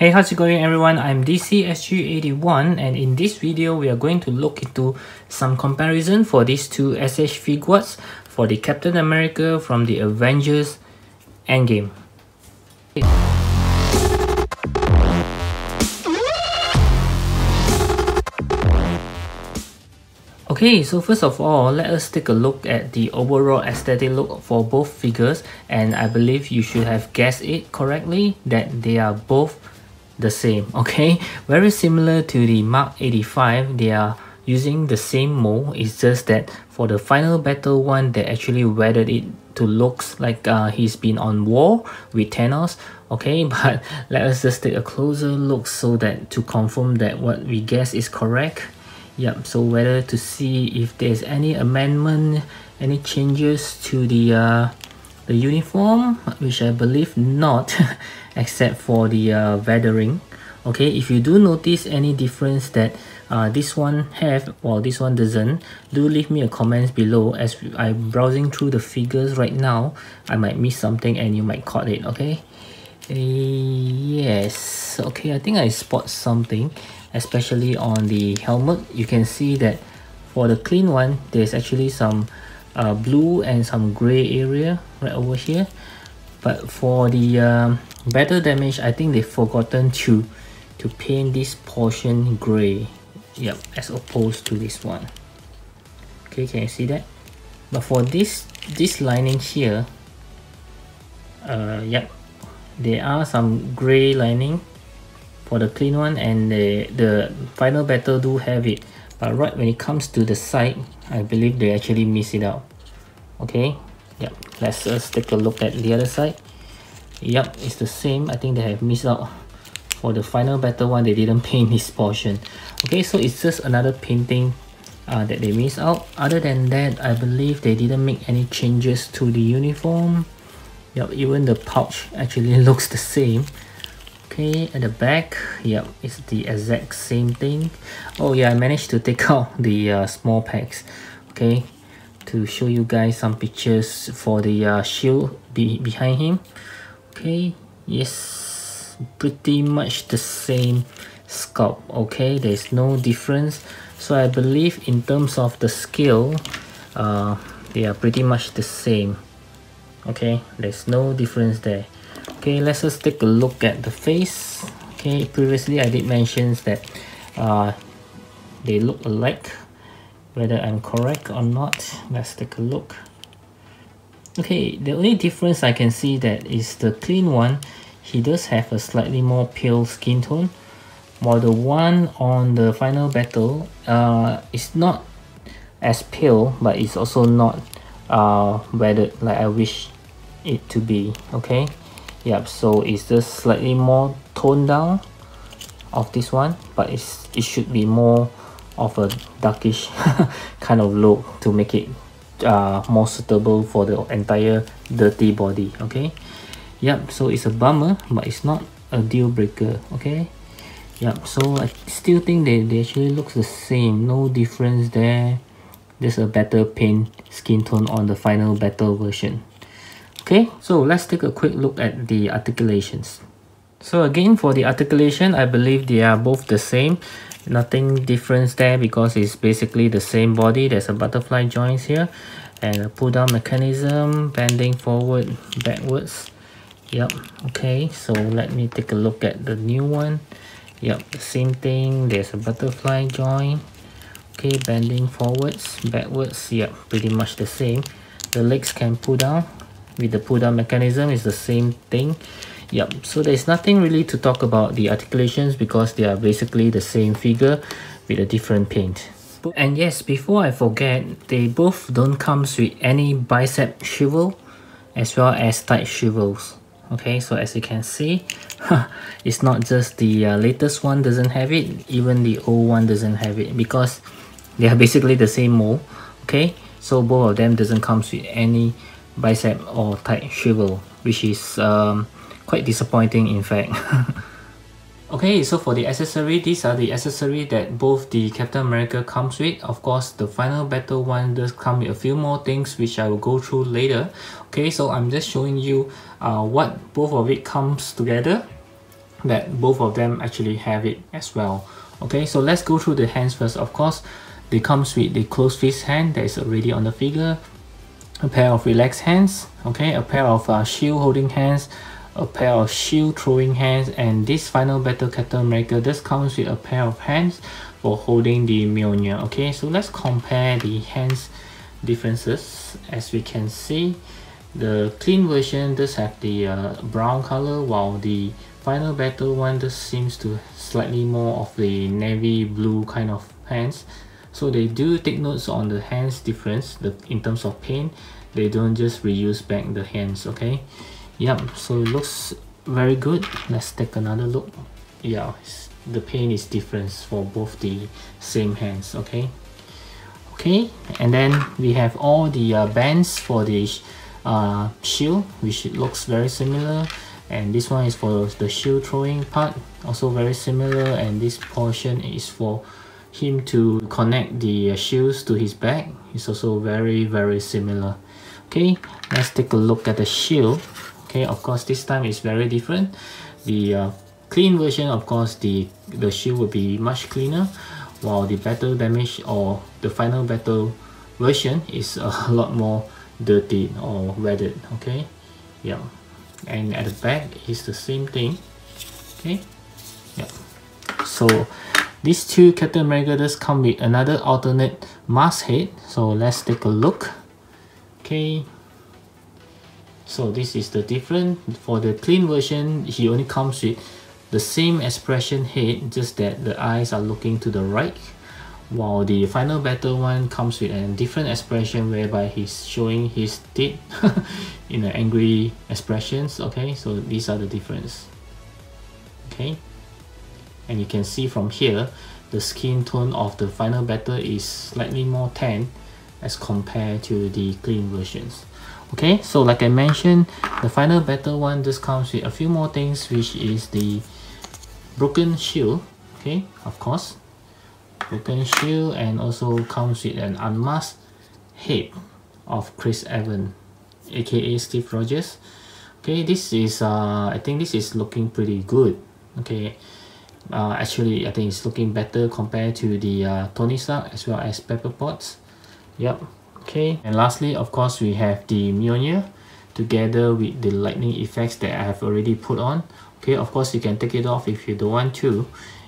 Hey, how's it going everyone? I'm DCSG81 and in this video we are going to look into some comparison for these two s.h.figuarts for the Captain America from the Avengers EndGame. Okay, so first of all, let us take a look at the overall aesthetic look for both figures, and I believe you should have guessed it correctly that they are both the same. Okay, very similar to the Mark 85. They are using the same mold. It's just that for the final battle one, they actually weathered it to looks like he's been on war with Thanos. Okay, but let us just take a closer look so that to confirm that what we guess is correct. Yep, so whether to see if there's any amendment, any changes to the uniform, which I believe not, except for the weathering. Okay, if you do notice any difference that this one have while this one doesn't, do leave me a comment below. As I'm browsing through the figures right now, I might miss something and you might caught it. Okay, yes, okay, I think I spot something, especially on the helmet. You can see that for the clean one, there's actually some blue and some gray area right over here, but for the battle damage, I think they've forgotten to paint this portion gray. Yep, as opposed to this one. Okay, can you see that? But for this lining here, yep, there are some gray lining for the clean one, and the final battle do have it, but right when it comes to the side, I believe they actually miss it out. Okay, yep, let's just take a look at the other side. Yep, it's the same. I think they have missed out for the final battle one. They didn't paint this portion. Okay, so it's just another painting that they missed out. Other than that, I believe they didn't make any changes to the uniform. Yep, even the pouch actually looks the same. Okay, at the back, yep, it's the exact same thing. Oh yeah, I managed to take out the small packs, okay, to show you guys some pictures for the shield behind him. Okay, yes, pretty much the same sculpt. Okay, there's no difference. So I believe in terms of the scale, they are pretty much the same. Okay, there's no difference there. Okay, let's just take a look at the face. Okay, previously I did mention that they look alike. Whether I'm correct or not, let's take a look. Okay, the only difference I can see that is the clean one, he does have a slightly more pale skin tone, while the one on the final battle is not as pale, but it's also not weathered like I wish it to be. Okay, yep, so it's just slightly more toned down of this one, but it should be more of a darkish kind of look to make it more suitable for the entire dirty body. Okay, yep, so it's a bummer, but it's not a deal breaker. Okay, yep, so I still think they actually look the same, no difference there. There's a better paint skin tone on the final battle version. Okay, so let's take a quick look at the articulations. So again, for the articulation, I believe they are both the same. Nothing difference there because it's basically the same body. There's a butterfly joints here and a pull down mechanism, bending forward, backwards. Yep, okay, so let me take a look at the new one. Yep, the same thing. There's a butterfly joint. Okay, bending forwards, backwards. Yep, pretty much the same. The legs can pull down with the pull down mechanism, is the same thing. Yep, so there's nothing really to talk about the articulations because they are basically the same figure with a different paint. And yes, before I forget, they both don't come with any bicep swivel as well as tight swivels. Okay, so as you can see, it's not just the latest one doesn't have it, even the old one doesn't have it because they are basically the same mold. Okay, so both of them doesn't come with any bicep or tight swivel, which is quite disappointing in fact. Okay, so for the accessory, these are the accessory that both the Captain America comes with. Of course, the final battle one does come with a few more things which I will go through later. Okay, so I'm just showing you what both of it comes together. that both of them actually have it as well. Okay, so let's go through the hands first. Of course, they comes with the closed fist hand that is already on the figure, a pair of relaxed hands, okay, a pair of shield holding hands, a pair of shield throwing hands, and this final battle Captain America just comes with a pair of hands for holding the Mjolnir. Okay, so let's compare the hands differences. As we can see, the clean version does have the brown color, while the final battle one just seems to slightly more of the navy blue kind of hands. So they do take notes on the hands difference in terms of paint. They don't just reuse back the hands. Okay, yep, so it looks very good. Let's take another look. Yeah, the paint is different for both the same hands. Okay, and then we have all the bands for the shield, which looks very similar, and this one is for the shield throwing part, also very similar, and this portion is for him to connect the shields to his back. It's also very similar. Okay, let's take a look at the shield. Okay, of course this time is very different. The clean version, of course, the shield will be much cleaner, while the battle damage or the final battle version is a lot more dirty or weathered. Okay, yeah, and at the back is the same thing. Okay, yeah, so these two Captain America does come with another alternate mask head, so let's take a look. Okay, so this is the difference. For the clean version, he only comes with the same expression head, just that the eyes are looking to the right, while the final battle one comes with a different expression whereby he's showing his teeth in an angry expressions. Okay, so these are the difference. Okay, and you can see from here the skin tone of the final battle is slightly more tan as compared to the clean versions. Okay, so like I mentioned, the final battle one just comes with a few more things, which is the broken shield. Okay, of course, broken shield, and also comes with an unmasked head of Chris Evans, aka Steve Rogers. Okay, this is I think this is looking pretty good. Okay, actually I think it's looking better compared to the Tony Stark as well as Pepper Potts. Yep. Okay, and lastly, of course, we have the Mjolnir together with the lightning effects that I have already put on. Okay, of course you can take it off if you don't want to.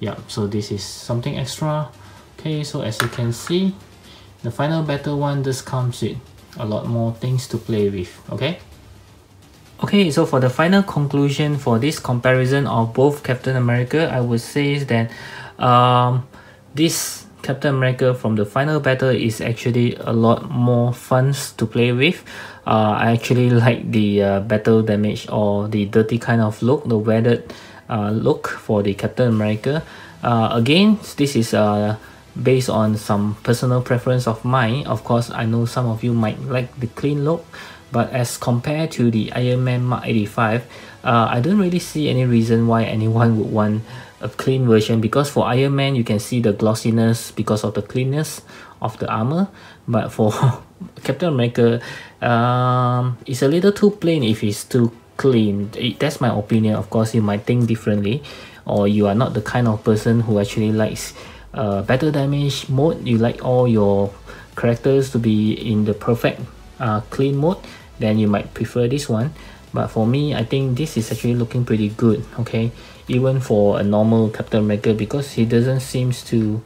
Yeah, so this is something extra. Okay, so as you can see, the final battle one just comes with a lot more things to play with. Okay, so for the final conclusion for this comparison of both Captain America, I would say is that this Captain America from the final battle is actually a lot more fun to play with. I actually like the battle damage or the dirty kind of look, the weathered look for the Captain America. Again, this is based on some personal preference of mine. Of course, I know some of you might like the clean look, but as compared to the Iron Man Mark 85, I don't really see any reason why anyone would want a clean version, because for Iron Man you can see the glossiness because of the cleanness of the armor, but for Captain America it's a little too plain if it's too clean. That's my opinion. Of course you might think differently, or you are not the kind of person who actually likes battle damage mode. You like all your characters to be in the perfect clean mode, then you might prefer this one. But for me, I think this is actually looking pretty good. Okay, even for a normal Captain America, because he doesn't seems to,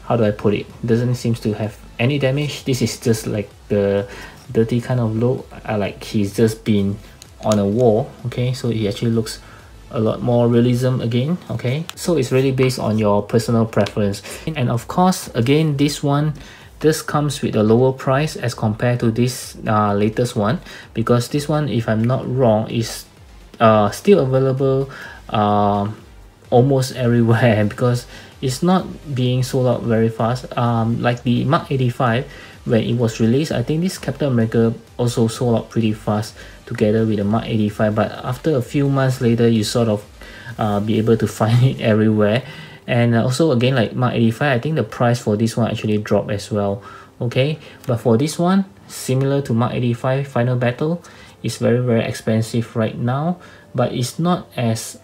how do I put it, doesn't seems to have any damage. This is just like the dirty kind of look, like he's just been on a war. Okay, so he actually looks a lot more realism again. Okay, so it's really based on your personal preference. And of course, again, this one comes with a lower price as compared to this latest one, because this one, if I'm not wrong, is still available almost everywhere, because it's not being sold out very fast. Like the Mark 85, when it was released, I think this Captain America also sold out pretty fast together with the Mark 85, but after a few months later you sort of be able to find it everywhere. And also again, like Mark 85, I think the price for this one actually dropped as well. Okay, but for this one, similar to Mark 85 Final Battle, it's very expensive right now, but it's not as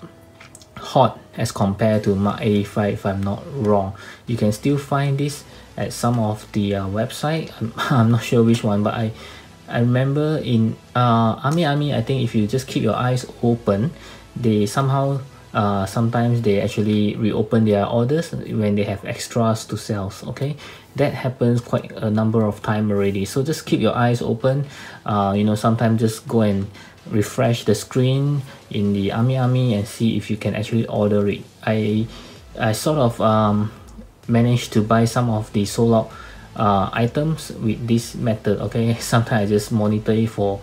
hot as compared to Mark 85 if I'm not wrong. You can still find this at some of the website. I'm not sure which one, but I remember in Army, I think if you just keep your eyes open, they somehow sometimes they actually reopen their orders when they have extras to sell. Okay, that happens quite a number of time already, so just keep your eyes open. You know, sometimes just go and refresh the screen in the Army and see if you can actually order it. I sort of managed to buy some of the sold out items with this method. Okay, sometimes I just monitor it for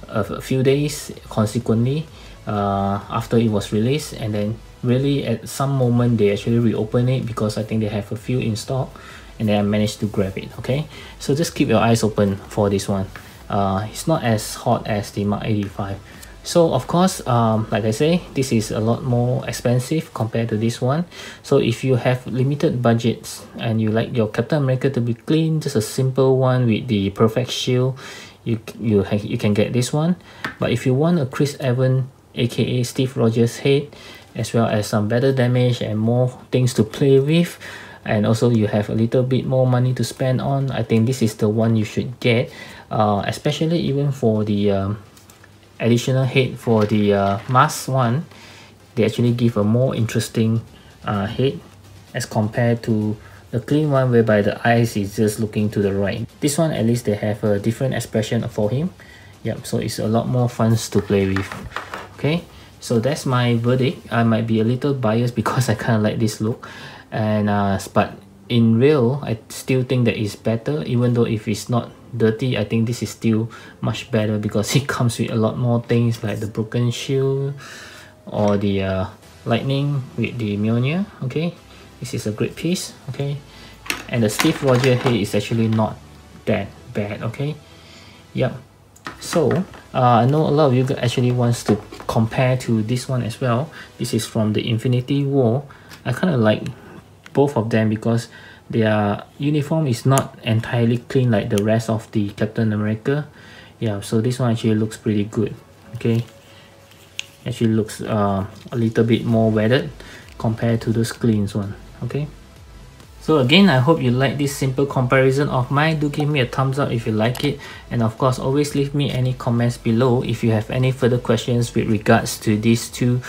a few days consequently after it was released, and then really at some moment they actually reopen it because I think they have a few in stock, and then I managed to grab it. Okay, so just keep your eyes open for this one. It's not as hot as the Mark 85. So of course, like I say, this is a lot more expensive compared to this one. So if you have limited budgets and you like your Captain America to be clean, just a simple one with the perfect shield, you can get this one. But if you want a Chris Evans aka Steve Rogers head, as well as some better damage and more things to play with, and also you have a little bit more money to spend on, I think this is the one you should get, especially even for the additional head for the mask one. They actually give a more interesting head as compared to the clean one whereby the eyes is just looking to the right. This one at least they have a different expression for him. Yep, so it's a lot more fun to play with. Okay, so that's my verdict. I might be a little biased because I kind of like this look, and but in real I still think that it's better. Even though if it's not dirty, I think this is still much better because it comes with a lot more things like the broken shield or the lightning with the Mjolnir. Okay, this is a great piece. Okay, and the Steve Rogers head is actually not that bad. Okay, yep. So I know a lot of you actually wants to compare to this one as well. This is from the Infinity War. I kind of like both of them because their uniform is not entirely clean like the rest of the Captain America. Yeah, so this one actually looks pretty good. Okay, actually looks a little bit more weathered compared to those clean one. Okay, so again, I hope you like this simple comparison of mine. Do give me a thumbs up if you like it, and of course always leave me any comments below if you have any further questions with regards to these two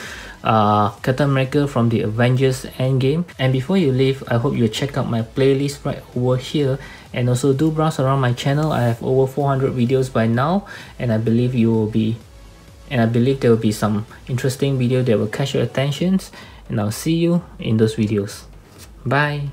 Captain America from the Avengers Endgame. And before you leave, I hope you check out my playlist right over here, and also do browse around my channel. I have over 400 videos by now, and I believe there will be some interesting video that will catch your attention, and I'll see you in those videos. Bye.